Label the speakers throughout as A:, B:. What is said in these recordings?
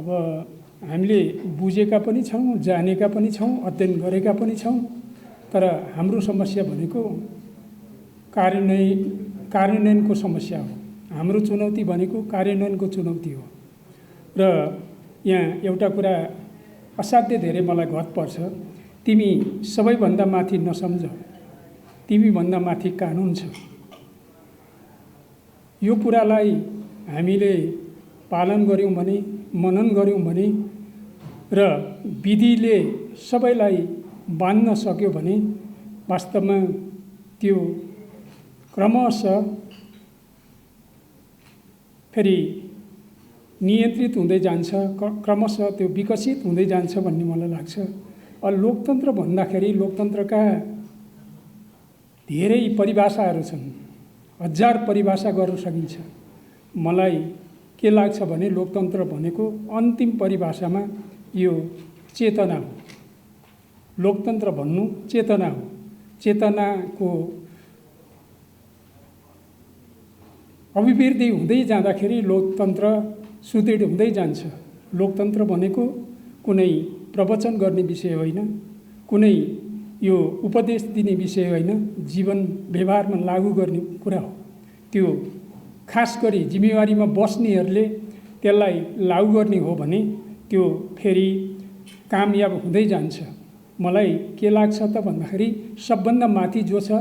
A: अब हामीले बुझेका पनि छौँ, जानेका पनि छौँ, अध्ययन गरेका पनि छौँ, तर हाम्रो समस्या भनेको कार्यान्वयनको समस्या हो। हाम्रो चुनौती भनेको कार्यान्वयनको चुनौती हो। र यहाँ एउटा कुरा असाध्यै धेरै मलाई घत पर्छ, तिमी सबैभन्दा माथि नसम्झ, तिमीभन्दा माथि कानुन छ। यो कुरालाई हामीले पालन गऱ्यौँ भने, मनन गऱ्यौँ भने र विधिले सबैलाई बाँध्न सक्यो भने वास्तवमा त्यो क्रमशः फेरि नियन्त्रित हुँदै जान्छ, क्रमशः त्यो विकसित हुँदै जान्छ भन्ने मलाई लाग्छ। लोकतन्त्र भन्दाखेरि लोकतन्त्रका धेरै परिभाषाहरू छन्, हजार परिभाषा गर्न सकिन्छ। मलाई के लाग्छ भने लोकतन्त्र भनेको अन्तिम परिभाषामा यो चेतना हो। लोकतन्त्र भन्नु चेतना हो। चेतनाको अभिवृद्धि हुँदै जाँदाखेरि लोकतन्त्र सुदृढ हुँदै जान्छ। लोकतन्त्र भनेको कुनै प्रवचन गर्ने विषय होइन, कुनै यो उपदेश दिने विषय होइन, जीवन व्यवहारमा लागू गर्ने कुरा हो। त्यो खास गरी जिम्मेवारीमा बस्नेहरूले त्यसलाई लागू गर्ने हो भने त्यो फेरि कामयाब हुँदै जान्छ। मलाई के लाग्छ त भन्दाखेरि सबभन्दा माथि जो छ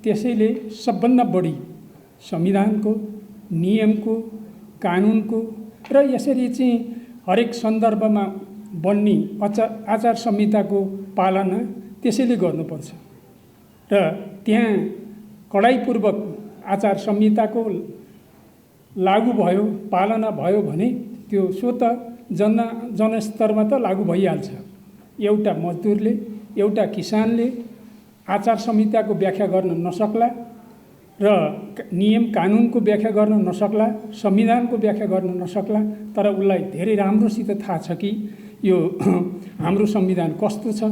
A: त्यसैले सबभन्दा बढी संविधानको, नियमको, कानुनको र यसरी चाहिँ हरेक सन्दर्भमा बन्ने आचार संहिताको पालना त्यसैले गर्नुपर्छ। र त्यहाँ कडाइपूर्वक आचार संहिताको लागू भयो, पालना भयो भने त्यो स्वत जनस्तरमा त लागू भइहाल्छ। एउटा मजदुरले, एउटा किसानले आचार संहिताको व्याख्या गर्न नसक्ला र नियम कानुनको व्याख्या गर्न नसक्ला, संविधानको व्याख्या गर्न नसक्ला, तर उसलाई धेरै राम्रोसित थाहा छ कि यो हाम्रो संविधान कस्तो छ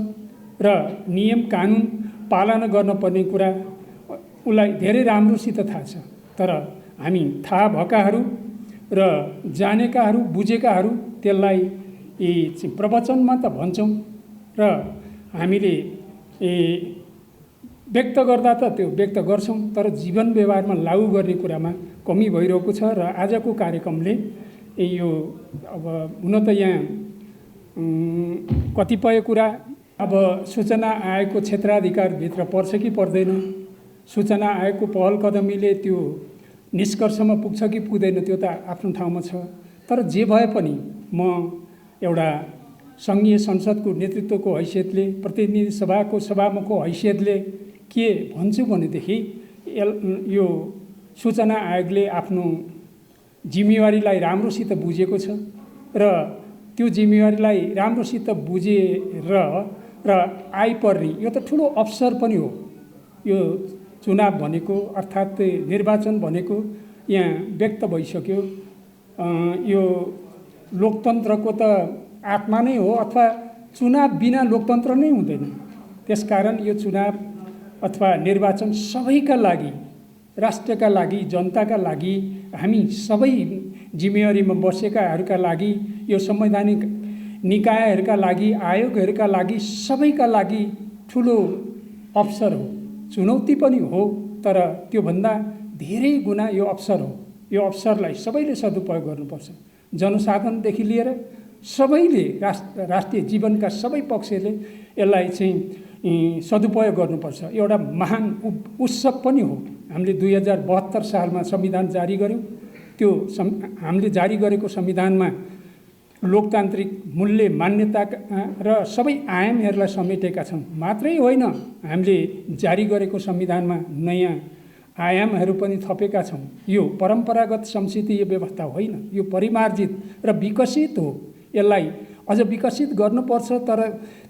A: र नियम कानुन पालना गर्नुपर्ने कुरा उसलाई धेरै राम्रोसित थाहा छ। तर हामी थाहा भएकाहरू र जानेकाहरू, बुझेकाहरू त्यसलाई प्रवचनमा त भन्छौँ र हामीले व्यक्त गर्दा त त्यो व्यक्त गर्छौँ, तर जीवन व्यवहारमा लागू गर्ने कुरामा कमी भइरहेको छ। र आजको कार्यक्रमले यो अब हुन त यहाँ कतिपय कुरा अब सूचना आयोगको क्षेत्राधिकारभित्र पर्छ कि पर्दैन, सूचना आयोगको पहल कदमीले त्यो निष्कर्षमा पुग्छ कि पुग्दैन, त्यो त आफ्नो ठाउँमा छ। तर जे भए पनि म एउटा सङ्घीय संसदको नेतृत्वको हैसियतले, प्रतिनिधि सभाको सभामुखको हैसियतले के भन्छु भनेदेखि यो सूचना आयोगले आफ्नो जिम्मेवारीलाई राम्रोसित बुझेको छ र त्यो जिम्मेवारीलाई राम्रोसित बुझेर र आइपर्ने यो त ठुलो अवसर पनि हो। यो चुनाव भनेको अर्थात् निर्वाचन भनेको यहाँ व्यक्त भइसक्यो। यो लोकतन्त्रको त आत्मा नै हो, अथवा चुनाव बिना लोकतन्त्र नै हुँदैन। त्यसकारण यो चुनाव अथवा निर्वाचन सबैका लागि, राष्ट्रका लागि, जनताका लागि, हामी सबै जिम्मेवारीमा बसेकाहरूका लागि, यो संवैधानिक निकायहरूका लागि, आयोगहरूका लागि, सबैका लागि ठुलो अवसर हो। चुनौती पनि हो, तर त्योभन्दा धेरै गुणा यो अवसर हो। यो अवसरलाई सबैले सदुपयोग गर्नुपर्छ। जनसाधारणदेखि लिएर सबैले, राष्ट्रिय जीवनका सबै पक्षले यसलाई चाहिँ सदुपयोग गर्नुपर्छ। एउटा महान उत्सव पनि हो। हामीले 2072 सालमा संविधान जारी गऱ्यौँ। त्यो हामीले जारी गरेको संविधानमा लोकतान्त्रिक मूल्य, मान्यता र सबै आयामहरूलाई समेटेका छौँ। मात्रै होइन, हामीले जारी गरेको संविधानमा नयाँ आयामहरू पनि थपेका छौँ। यो परम्परागत संसदीय व्यवस्था होइन, यो परिमार्जित र विकसित हो। यसलाई अझ विकसित गर्नुपर्छ, तर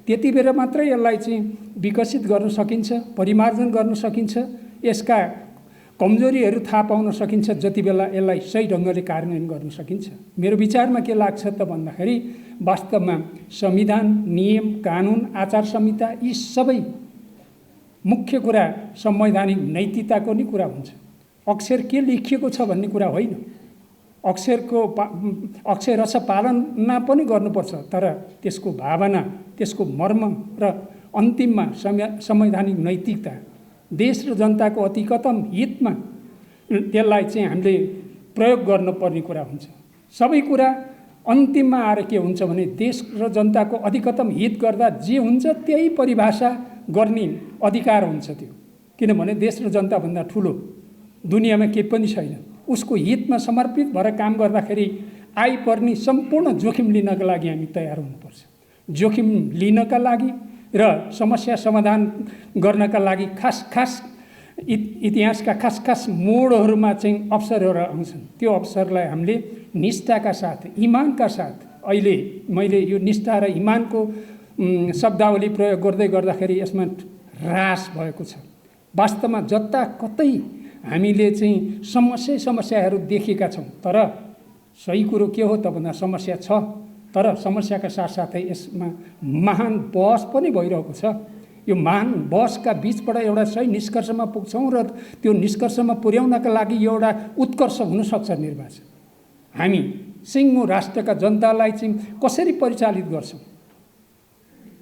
A: त्यति बेर मात्रै यसलाई चाहिँ विकसित गर्न सकिन्छ, परिमार्जन गर्न सकिन्छ, यसका कमजोरीहरू थाहा पाउन सकिन्छ जति बेला यसलाई सही ढङ्गले कार्यान्वयन गर्न सकिन्छ। मेरो विचारमा के लाग्छ त भन्दाखेरि वास्तवमा संविधान, नियम, कानुन, आचार संहिता यी सबै मुख्य कुरा संवैधानिक नैतिकताको नै कुरा हुन्छ। अक्षर के लेखिएको छ भन्ने कुरा होइन। अक्षरश पालना पनि गर्नुपर्छ, तर त्यसको भावना, त्यसको मर्म र अन्तिममा संवैधानिक नैतिकता, देश र जनताको अधिकतम हितमा त्यसलाई चाहिँ हामीले प्रयोग गर्नुपर्ने कुरा हुन्छ। सबै कुरा अन्तिममा आएर के हुन्छ भने देश र जनताको अधिकतम हित गर्दा जे हुन्छ त्यही परिभाषा गर्ने अधिकार हुन्छ त्यो। किनभने देश र जनताभन्दा ठुलो दुनियाँमा केही पनि छैन। उसको हितमा समर्पित भएर काम गर्दाखेरि आइपर्ने सम्पूर्ण जोखिम लिनका लागि हामी तयार हुनुपर्छ। जोखिम लिनका लागि र समस्या समाधान गर्नका लागि खास इतिहासका खास मोडहरूमा चाहिँ अवसरहरू आउँछन्। त्यो अवसरलाई हामीले निष्ठाका साथ, इमानका साथ, अहिले मैले यो निष्ठा र इमानको शब्दावली प्रयोग गर्दै गर्दाखेरि यसमा ह्रास भएको छ। वास्तवमा जताकतै हामीले चाहिँ समस्याहरू देखेका छौँ, तर सही कुरो के हो त भन्दा समस्या छ, तर समस्याका साथसाथै यसमा महान बहस पनि भइरहेको छ। यो महान बहसका बिचबाट एउटा सही निष्कर्षमा पुग्छौँ र त्यो निष्कर्षमा पुर्याउनका लागि एउटा उत्कर्ष हुनसक्छ निर्वाचन। हामी सिङ्गो राष्ट्रका जनतालाई चाहिँ कसरी परिचालित गर्छौँ,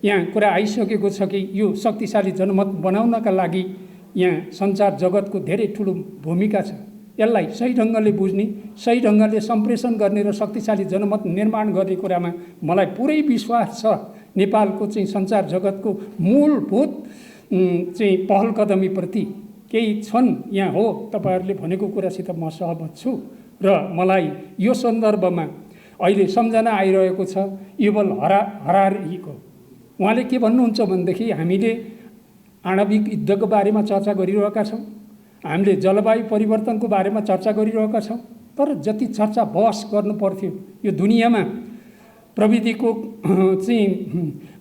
A: यहाँ कुरा आइसकेको छ कि यो शक्तिशाली जनमत बनाउनका लागि यहाँ सञ्चार जगतको धेरै ठुलो भूमिका छ। यसलाई सही ढङ्गले बुझ्ने, सही ढङ्गले सम्प्रेषण गर्ने र शक्तिशाली जनमत निर्माण गर्ने कुरामा मलाई पुरै विश्वास छ। नेपालको चाहिँ सञ्चार जगतको मूलभूत चाहिँ पहल कदमीप्रति केही छन् यहाँ हो। तपाईँहरूले भनेको कुरासित म सहमत छु र मलाई यो सन्दर्भमा अहिले सम्झना आइरहेको छ युवल हरारीको। उहाँले के भन्नुहुन्छ भनेदेखि हामीले आणविक युद्धको बारेमा चर्चा गरिरहेका छौँ, हामीले जलवायु परिवर्तनको बारेमा चर्चा गरिरहेका छौँ, तर जति चर्चा बहस गर्नु पर्थ्यो यो दुनियाँमा प्रविधिको चाहिँ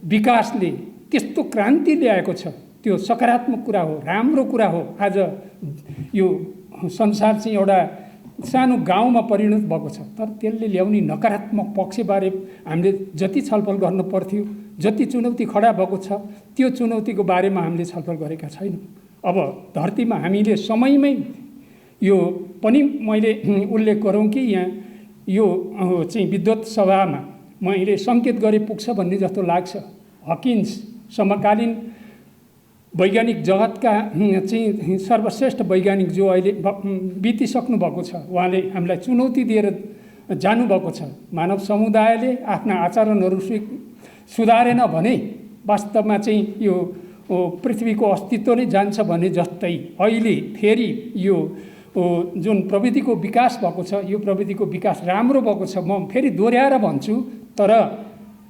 A: विकासले त्यस्तो क्रान्ति ल्याएको छ, त्यो सकारात्मक कुरा हो, राम्रो कुरा हो। आज यो संसार चाहिँ एउटा सानो गाउँमा परिणत भएको छ, तर त्यसले ल्याउने नकारात्मक पक्षबारे हामीले जति छलफल गर्नु पर्थ्यो, जति चुनौती खडा भएको छ, त्यो चुनौतीको बारेमा हामीले छलफल गरेका छैनौँ। अब धरतीमा हामीले समयमै यो पनि मैले उल्लेख गरौँ कि यहाँ यो चाहिँ विद्वत सभामा मैले सङ्केत गरे पुग्छ भन्ने जस्तो लाग्छ। हकिन्स समकालीन वैज्ञानिक जगतका चाहिँ सर्वश्रेष्ठ वैज्ञानिक जो अहिले बितिसक्नु भएको छ, उहाँले हामीलाई चुनौती दिएर जानुभएको छ। मानव समुदायले आफ्ना आचरणहरू सुधारेन भने वास्तवमा चाहिँ यो पृथ्वीको अस्तित्व नै जान्छ भने जस्तै अहिले फेरि यो जुन प्रविधिको विकास भएको छ, यो प्रविधिको विकास राम्रो भएको छ। म फेरि दोहोऱ्याएर भन्छु, तर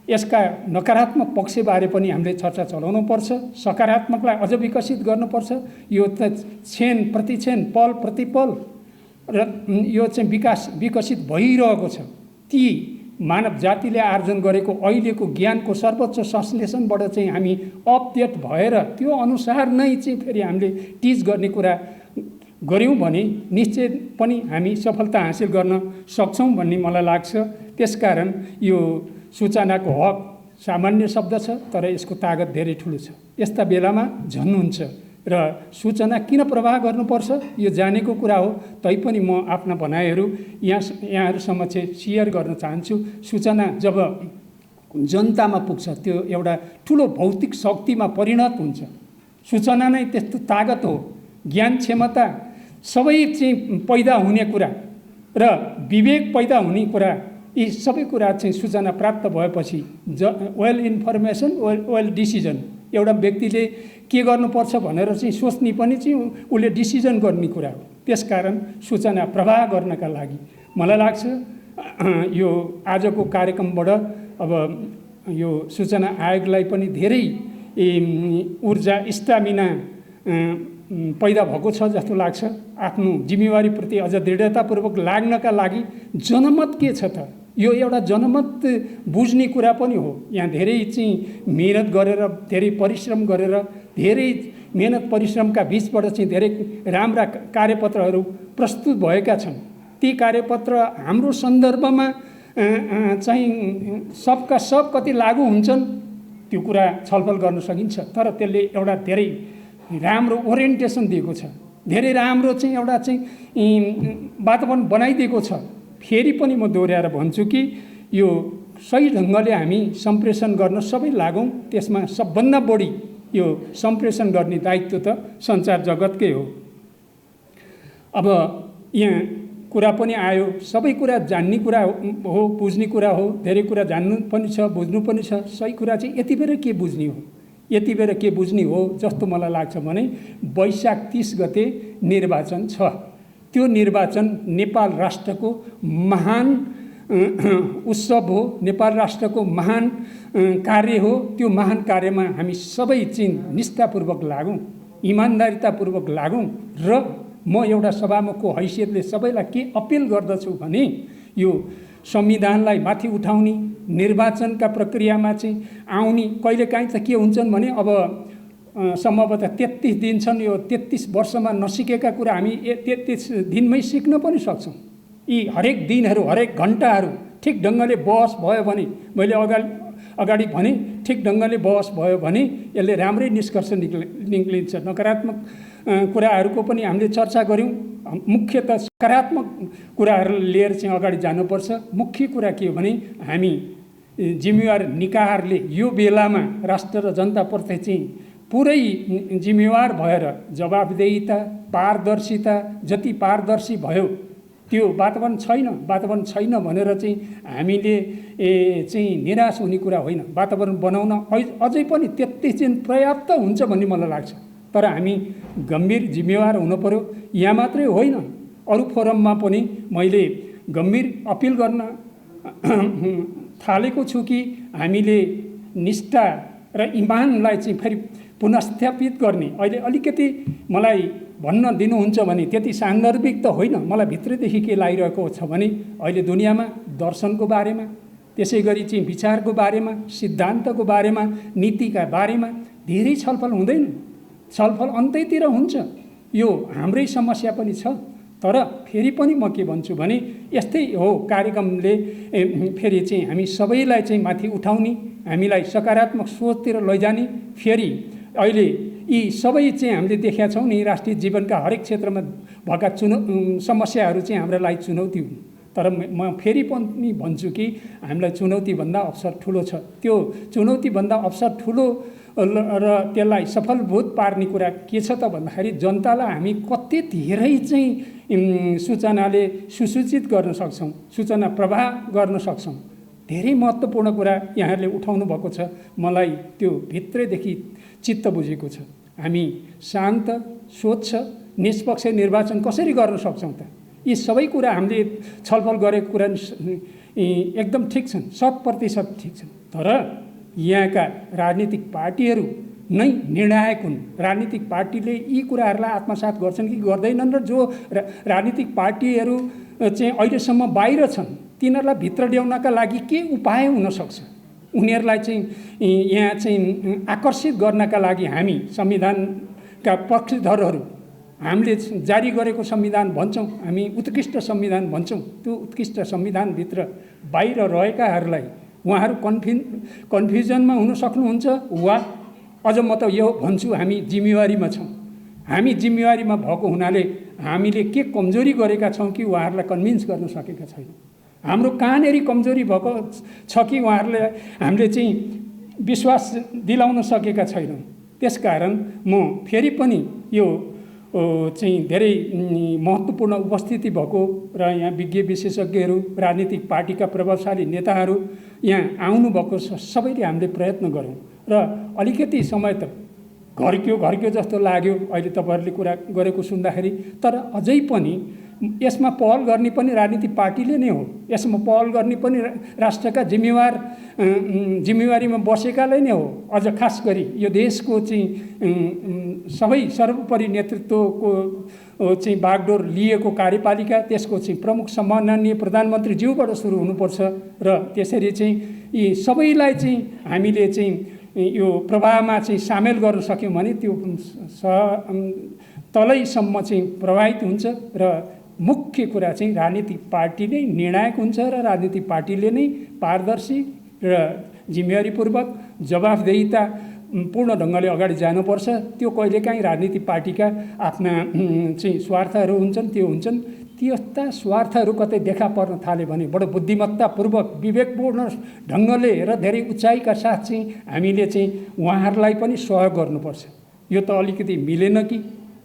A: यसका नकारात्मक पक्षबारे पनि हामीले चर्चा चलाउनुपर्छ, सकारात्मकलाई अझ विकसित गर्नुपर्छ। यो त क्षण प्रतिक्षण, पल प्रतिपल र यो चाहिँ विकसित भइरहेको छ। ती मानव जातिले आर्जन गरेको अहिलेको ज्ञानको सर्वोच्च संश्लेषणबाट चाहिँ हामी अपडेट भएर त्यो अनुसार नै चाहिँ फेरि हामीले टिच गर्ने कुरा गऱ्यौँ भने निश्चय पनि हामी सफलता हासिल गर्न सक्छौँ भन्ने मलाई लाग्छ। त्यसकारण यो सूचनाको हक सामान्य शब्द छ, तर यसको तागत धेरै ठुलो छ। यस्ता बेलामा झन् र सूचना किन प्रवाह गर्नुपर्छ यो जानेको कुरा हो। तैपनि म आफ्ना भनाइहरू यहाँहरू समक्ष सेयर गर्न चाहन्छु। सूचना जब जनतामा पुग्छ त्यो एउटा ठुलो भौतिक शक्तिमा परिणत हुन्छ। सूचना नै त्यस्तो तागत हो। ज्ञान क्षमता सबै चाहिँ पैदा हुने कुरा र विवेक पैदा हुने कुरा, यी सबै कुरा चाहिँ सूचना प्राप्त भएपछि वेल इन्फर्मेसन वेल डिसिजन, एउटा व्यक्तिले के गर्नुपर्छ भनेर चाहिँ सोच्ने पनि चाहिँ उसले डिसिजन गर्ने कुरा हो। त्यसकारण सूचना प्रवाह गर्नका लागि मलाई लाग्छ यो आजको कार्यक्रमबाट अब यो सूचना आयोगलाई पनि धेरै ऊर्जा स्टामिना पैदा भएको छ जस्तो लाग्छ। आफ्नो जिम्मेवारीप्रति अझ दृढतापूर्वक लाग्नका लागि जनमत के छ त, यो एउटा जनमत बुझ्ने कुरा पनि हो। यहाँ धेरै चाहिँ मेहनत गरेर, धेरै परिश्रम गरेर, धेरै मेहनत परिश्रमका बिचबाट चाहिँ धेरै राम्रा कार्यपत्रहरू प्रस्तुत भएका छन्। ती कार्यपत्र हाम्रो सन्दर्भमा चाहिँ सबका सब कति लागू हुन्छन् त्यो कुरा छलफल गर्न सकिन्छ, तर त्यसले एउटा धेरै राम्रो ओरिएन्टेसन दिएको छ, धेरै राम्रो चाहिँ एउटा चाहिँ वातावरण बनाइदिएको छ। फेरि पनि म दोहोऱ्याएर भन्छु कि यो सही ढङ्गले हामी सम्प्रेषण गर्न सबै लागौँ। त्यसमा सबभन्दा बढी यो सम्प्रेषण गर्ने दायित्व त सञ्चार जगतकै हो। अब यहाँ कुरा पनि आयो, सबै कुरा जान्ने कुरा हो, बुझ्ने कुरा हो, धेरै कुरा जान्नु पनि छ, बुझ्नु पनि छ। सही कुरा चाहिँ यति बेर के बुझ्ने हो, यति बेर के बुझ्ने हो जस्तो मलाई लाग्छ भने वैशाख 30 गते निर्वाचन छ। त्यो निर्वाचन नेपाल राष्ट्रको महान उत्सव हो, नेपाल राष्ट्रको महान कार्य हो। त्यो महान कार्यमा हामी सबै चाहिँ निष्ठापूर्वक लागौँ, इमान्दारितापूर्वक लागौँ। र म एउटा सभामुखको हैसियतले सबैलाई के अपिल गर्दछु भने यो संविधानलाई माथि उठाउने, निर्वाचनका प्रक्रियामा चाहिँ आउने। कहिलेकाहीँ त के हुन्छन् भने अब सम्भवतः 33 दिन छन्, यो 33 वर्षमा नसिकेका कुरा हामी 33 दिनमै सिक्न पनि सक्छौँ। यी हरेक दिनहरू, हरेक घन्टाहरू ठिक ढङ्गले बहस भयो भने, मैले अगाडि भने ठिक ढङ्गले बहस भयो भने यसले राम्रै निष्कर्ष निक्लिन्छ। नकारात्मक कुराहरूको पनि हामीले चर्चा गऱ्यौँ। मुख्यतः सकारात्मक कुराहरू लिएर चाहिँ अगाडि जानुपर्छ। मुख्य कुरा के हो भने हामी जिम्मेवार निकायहरूले यो बेलामा राष्ट्र र जनताप्रति चाहिँ पुरै जिम्मेवार भएर जवाबदेहिता, पारदर्शिता, जति पारदर्शी भयो त्यो वातावरण छैन भनेर चाहिँ हामीले चाहिँ निराश हुने कुरा होइन। वातावरण बनाउन अझै पनि 33 दिन पर्याप्त हुन्छ भन्ने मलाई लाग्छ। तर हामी गम्भीर जिम्मेवार हुनु पर्यो। यहाँ मात्रै होइन, अरू फोरममा पनि मैले गम्भीर अपिल गर्न थालेको छु कि हामीले निष्ठा र इमानलाई चाहिँ फेरि पुनस्थापित गर्ने। अहिले अलिकति मलाई भन्न दिनुहुन्छ भने त्यति सान्दर्भिक त होइन, मलाई भित्रैदेखि के लागिरहेको छ भने अहिले दुनियाँमा दर्शनको बारेमा, त्यसै गरी चाहिँ विचारको बारेमा, सिद्धान्तको बारेमा, नीतिका बारेमा धेरै छलफल हुँदैन। छलफल अन्तैतिर हुन्छ। यो हाम्रै समस्या पनि छ। तर फेरि पनि म के भन्छु भने यस्तै हो कार्यक्रमले फेरि चाहिँ हामी सबैलाई चाहिँ माथि उठाउने, हामीलाई सकारात्मक सोचतिर लैजाने। फेरि अहिले यी सबै चाहिँ हामीले देखेका छौँ नि, राष्ट्रिय जीवनका हरेक क्षेत्रमा भएका समस्याहरू चाहिँ हाम्रा लागि चुनौती हुन्। तर म फेरि पनि भन्छु कि हामीलाई चुनौतीभन्दा अवसर ठुलो छ। त्यो चुनौतीभन्दा अवसर ठुलो र त्यसलाई सफलभूत पार्ने कुरा के छ त भन्दाखेरि जनतालाई हामी कति धेरै चाहिँ सूचनाले सुसूचित गर्न सक्छौँ, सूचना प्रवाह गर्न सक्छौँ। धेरै महत्त्वपूर्ण कुरा यहाँहरूले उठाउनु भएको छ। मलाई त्यो भित्रैदेखि चित्त बुझेको छ। हामी शान्त, स्वच्छ, निष्पक्ष निर्वाचन कसरी गर्न सक्छौँ त? यी सबै कुरा हामीले छलफल गरेको कुरा एकदम ठिक छन्, 100% ठिक छन्। तर यहाँका राजनीतिक पार्टीहरू नै निर्णायक हुन्। राजनीतिक पार्टीले यी कुराहरूलाई आत्मसात गर्छन् कि गर्दैनन्, र जो राजनीतिक पार्टीहरू चाहिँ अहिलेसम्म बाहिर छन् तिनीहरूलाई भित्र ल्याउनका लागि के उपाय हुन सक्छ? उनीहरूलाई चाहिँ यहाँ चाहिँ आकर्षित गर्नका लागि हामी संविधानका पक्षधरहरू, हामीले जारी गरेको संविधान भन्छौँ, हामी उत्कृष्ट संविधान भन्छौँ। त्यो उत्कृष्ट संविधानभित्र बाहिर रहेकाहरूलाई उहाँहरू कन्फ्युजनमा हुन सक्नुहुन्छ। वा अझ म त यो भन्छु, हामी जिम्मेवारीमा छौँ। हामी जिम्मेवारीमा भएको हुनाले हामीले के कमजोरी गरेका छौँ कि उहाँहरूलाई कन्भिन्स गर्न सकेका छैनौँ। हाम्रो कहाँनेरि कमजोरी भएको छ कि उहाँहरूले हामीले चाहिँ विश्वास दिलाउन सकेका छैनौँ। त्यसकारण म फेरि पनि यो चाहिँ धेरै महत्त्वपूर्ण उपस्थिति भएको र यहाँ विज्ञ विशेषज्ञहरू, राजनीतिक पार्टीका प्रभावशाली नेताहरू यहाँ आउनुभएको छ। सबैले हामीले प्रयत्न गरौँ र अलिकति समय त घर्क्यो जस्तो लाग्यो अहिले तपाईँहरूले कुरा गरेको सुन्दाखेरि। तर अझै पनि यसमा पहल गर्ने पनि राजनीतिक पार्टीले नै हो। यसमा पहल गर्ने पनि राष्ट्रका जिम्मेवारीमा बसेकाले नै हो। अझ खास गरी यो देशको चाहिँ सबै सर्वोपरि नेतृत्वको चाहिँ बागडोर लिएको कार्यपालिका, त्यसको चाहिँ प्रमुख सम्माननीय प्रधानमन्त्रीज्यूबाट सुरु हुनुपर्छ। र त्यसरी चाहिँ यी सबैलाई चाहिँ हामीले चाहिँ यो प्रभावमा चाहिँ सामेल गर्न सक्यौँ भने त्यो तलैसम्म चाहिँ प्रभावित हुन्छ। र मुख्य कुरा चाहिँ राजनीतिक पार्टी नै निर्णायक हुन्छ र राजनीतिक पार्टीले नै पारदर्शी र जिम्मेवारीपूर्वक जवाफदेहिता पूर्ण ढङ्गले अगाडि जानुपर्छ। त्यो कहिलेकाहीँ राजनीतिक पार्टीका आफ्ना चाहिँ स्वार्थहरू हुन्छन्, त्यो हुन्छन्, त्यस्ता स्वार्थहरू कतै देखा पर्न थाल्यो भने बडो बुद्धिमत्तापूर्वक विवेकपूर्ण ढङ्गले र धेरै उचाइका साथ चाहिँ हामीले चाहिँ उहाँहरूलाई पनि सहयोग गर्नुपर्छ। यो त अलिकति मिलेन कि,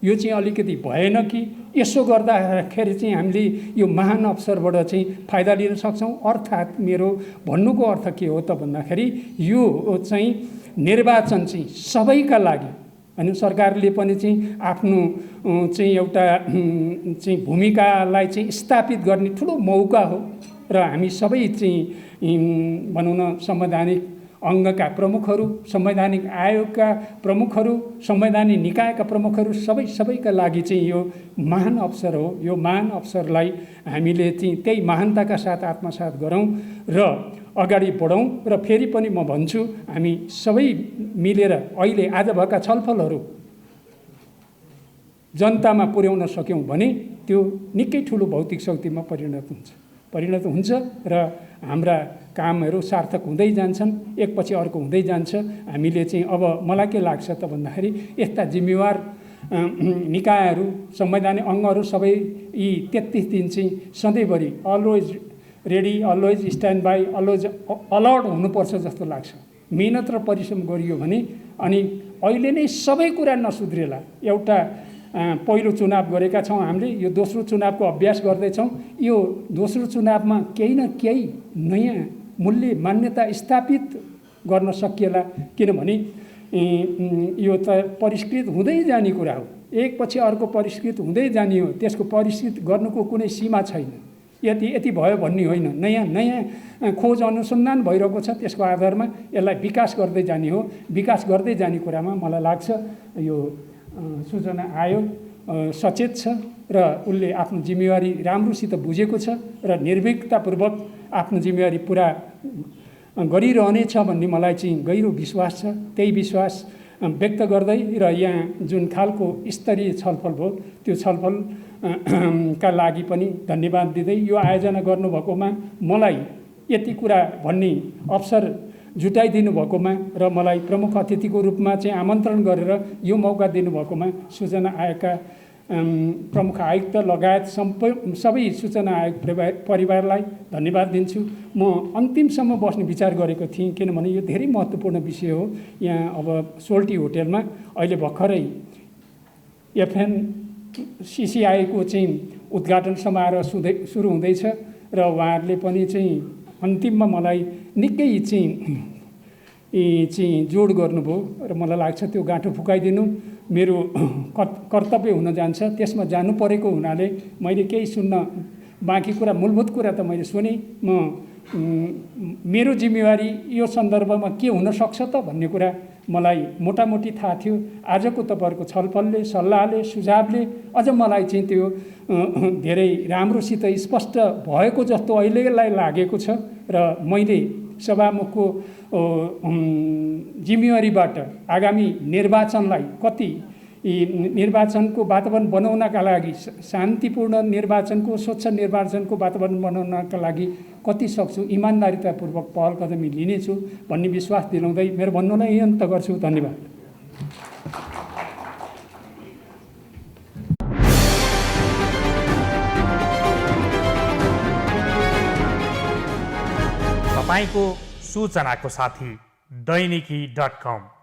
A: यो चाहिँ अलिकति भएन कि, यसो गर्दाखेरि चाहिँ हामीले यो महान अवसरबाट चाहिँ फाइदा लिन सक्छौँ। अर्थात् मेरो भन्नुको अर्थ के हो त भन्दाखेरि यो चाहिँ निर्वाचन चाहिँ सबैका लागि, अनि सरकारले पनि चाहिँ आफ्नो चाहिँ एउटा चाहिँ भूमिकालाई चाहिँ स्थापित गर्ने ठुलो मौका हो र हामी सबै चाहिँ भनौँ न संवैधानिक अङ्गका प्रमुखहरू, संवैधानिक आयोगका प्रमुखहरू, संवैधानिक निकायका प्रमुखहरू सबैका लागि चाहिँ यो महान अवसर हो। यो महान अवसरलाई हामीले चाहिँ त्यही महानताका साथ आत्मसात गरौँ र अगाडि बढौँ। र फेरि पनि म भन्छु, हामी सबै मिलेर अहिले आज भएका छलफलहरू जनतामा पुर्याउन सक्यौँ भने त्यो निकै ठुलो भौतिक शक्तिमा परिणत हुन्छ र हाम्रा कामहरू सार्थक हुँदै जान्छन्, एकपछि अर्को हुँदै जान्छ। हामीले चाहिँ अब मलाई के लाग्छ त भन्दाखेरि यस्ता जिम्मेवार निकायहरू, संवैधानिक अङ्गहरू सबै यी 33 दिन चाहिँ सधैँभरि always ready, always stand by, always alert हुनुपर्छ जस्तो लाग्छ। मेहनत र परिश्रम गरियो भने अनि अहिले नै सबै कुरा नसुध्रेला। एउटा पहिलो चुनाव गरेका छौँ हामीले, यो दोस्रो चुनावको अभ्यास गर्दैछौँ। यो दोस्रो चुनावमा केही न केही नयाँ मूल्य मान्यता स्थापित गर्न सकिएला, किनभने यो त परिष्कृत हुँदै जाने कुरा हो। एकपछि अर्को परिष्कृत हुँदै जाने हो। त्यसको परिष्कृत गर्नुको कुनै सीमा छैन। यति भयो भन्ने होइन। नयाँ खोज अनुसन्धान भइरहेको छ, त्यसको आधारमा यसलाई विकास गर्दै जाने हो। विकास गर्दै जाने कुरामा मलाई लाग्छ यो सूचना आयोग सचेत छ र उसले आफ्नो जिम्मेवारी राम्रोसित बुझेको छ र निर्भीकतापूर्वक आफ्नो जिम्मेवारी पुरा गरिरहनेछ भन्ने मलाई चाहिँ गहिरो विश्वास छ। त्यही विश्वास व्यक्त गर्दै र यहाँ जुन खालको स्तरीय छलफल भयो त्यो छलफल का लागि पनि धन्यवाद दिँदै यो आयोजना गर्नुभएकोमा, मलाई यति कुरा भन्ने अवसर जुटाइदिनु भएकोमा र मलाई प्रमुख अतिथिको रूपमा चाहिँ आमन्त्रण गरेर यो मौका दिनुभएकोमा सूचना आयोगका प्रमुख आयुक्त लगायत सबै सूचना आयोग परिवारलाई धन्यवाद दिन्छु। म अन्तिमसम्म बस्ने विचार गरेको थिएँ, किनभने यो धेरै महत्त्वपूर्ण विषय हो। यहाँ अब सोल्टी होटेलमा अहिले भर्खरै एफएनसिसिआईको चाहिँ उद्घाटन समारोह सुरु हुँदैछ र उहाँहरूले पनि चाहिँ अन्तिममा मलाई निकै चाहिँ जोड गर्नुभयो र मलाई लाग्छ त्यो गाँठो फुकाइदिनु मेरो कर्तव्य हुन जान्छ। त्यसमा जानु परेको हुनाले मैले केही सुन्न बाँकी कुरा, मूलभूत कुरा त मैले सुने। मेरो जिम्मेवारी यो सन्दर्भमा के हुन सक्छ त भन्ने कुरा मलाई मोटामोटी थाहा थियो। आजको तपाईँहरूको छलफलले, सल्लाहले, सुझावले अझ मलाई चाहिँ त्यो धेरै राम्रोसित स्पष्ट भएको जस्तो अहिलेलाई लागेको छ र मैले सभामुखको जिम्मेवारीबाट आगामी निर्वाचनलाई कति निर्वाचनको वातावरण बनाउनका लागि, शान्तिपूर्ण निर्वाचनको, स्वच्छ निर्वाचनको वातावरण बनाउनका लागि कति सक्छु इमान्दारितापूर्वक पहल कदमी लिनेछु भन्ने विश्वास दिलाउँदै मेरो भन्नुलाई यही अन्त गर्छु। धन्यवाद।
B: तपाईको सूचनाको साथी दैनिकी.com